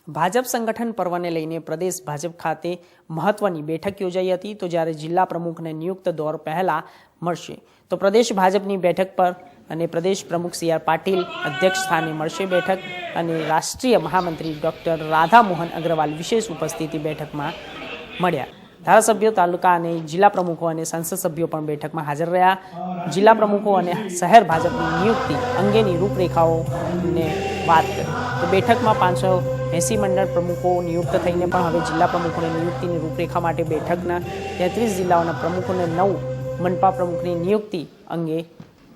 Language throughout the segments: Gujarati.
ભાજપ સંગઠન પર્વને લઈને પ્રદેશ ભાજપ ખાતે મહત્વની બેઠક યોજાઈ હતી। તો જ્યારે જિલ્લા પ્રમુખને નિયુક્ત દોર પહેલા મળશે તો પ્રદેશ ભાજપની બેઠક પર અને પ્રદેશ પ્રમુખ સી આર પાટીલ અધ્યક્ષ સ્થાને મળશે બેઠક અને રાષ્ટ્રીય મહામંત્રી ડોક્ટર રાધા મોહન અગ્રવાલ વિશેષ ઉપસ્થિતિ બેઠકમાં મળ્યા। ધારાસભ્યો, તાલુકા અને જિલ્લા પ્રમુખો અને સંસદ સભ્યો પણ બેઠકમાં હાજર રહ્યા। જિલ્લા પ્રમુખો અને શહેર ભાજપની નિયુક્તિ અંગેની રૂપરેખાઓને વાત કરી તો બેઠકમાં 580 મંડળ પ્રમુખો નિયુક્ત થઈને પણ હવે જિલ્લા પ્રમુખોની નિયુક્તિની રૂપરેખા માટે બેઠકના 33 જિલ્લાઓના પ્રમુખોને 9 મનપા પ્રમુખની નિયુક્તિ અંગે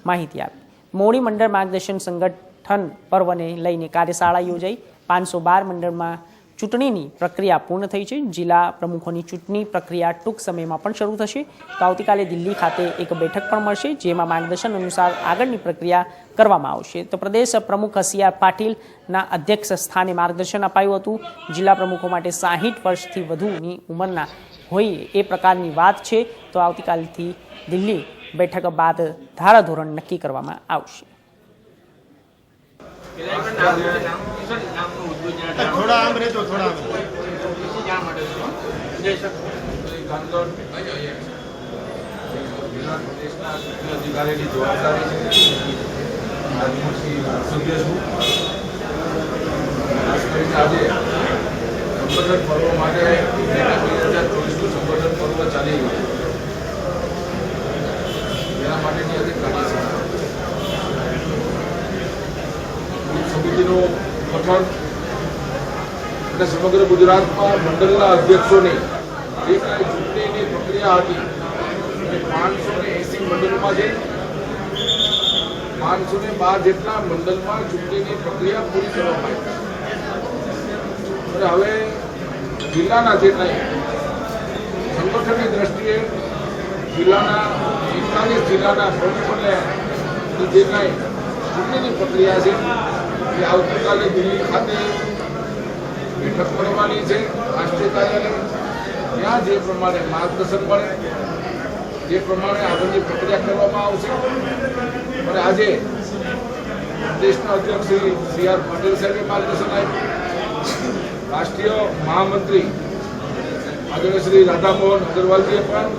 માહિતી આપી। મોવડી મંડળ માર્ગદર્શન સંગઠન પર્વને લઈને કાર્યશાળા યોજાઈ। 512 મંડળમાં ચૂંટણીની પ્રક્રિયા પૂર્ણ થઈ છે। જિલ્લા પ્રમુખોની ચૂંટણી પ્રક્રિયા ટૂંક સમયમાં પણ શરૂ થશે। તો આવતીકાલે દિલ્હી ખાતે એક બેઠક પણ મળશે જેમાં માર્ગદર્શન અનુસાર આગળની પ્રક્રિયા કરવામાં આવશે। તો પ્રદેશ પ્રમુખ સી આર પાટીલના અધ્યક્ષ સ્થાને માર્ગદર્શન અપાયું હતું। જિલ્લા પ્રમુખો માટે 60 વર્ષથી વધુની ઉંમરના હોય એ પ્રકારની વાત છે। તો આવતીકાલથી દિલ્હી બેઠક બાદ ધારાધોરણ નક્કી કરવામાં આવશે। थोड़ा आम रहे तो थोड़ा अधिकारी की जवाबदारी आज संबोधन पर्व माटे 2024 संबोधन पर्व चाली गયું એના માટેની અધિકારી સમિતિનું ગઠન અને સમગ્ર ગુજરાતમાં મંડળના અધ્યક્ષોની જે કાંઈ ચૂંટણીની પ્રક્રિયા હતી એ 580 મંડળમાંથી 512 જેટલા મંડળમાં ચૂંટણીની પ્રક્રિયા પૂરી કરવામાં આવી। અને હવે જિલ્લાના જે કાંઈ સંગઠનની દ્રષ્ટિએ જિલ્લાના 41 જિલ્લાના પ્રમુખોને જે કાંઈ ચૂંટણીની પ્રક્રિયા છે એ આવતીકાલે દિલ્હી ખાતે બેઠક કરવાની છે રાષ્ટ્રીય કાર્યાલય। ત્યાં જે પ્રમાણે માર્ગદર્શન મળે જે પ્રમાણે આગળની પ્રક્રિયા કરવામાં આવશે। અને આજે દેશના અધ્યક્ષ શ્રી સી આર પાટીલ સાહેબે માર્ગદર્શન આપ્યું। રાષ્ટ્રીય મહામંત્રી આદરણીય શ્રી રાધા મોહન અગ્રવાલજીએ પણ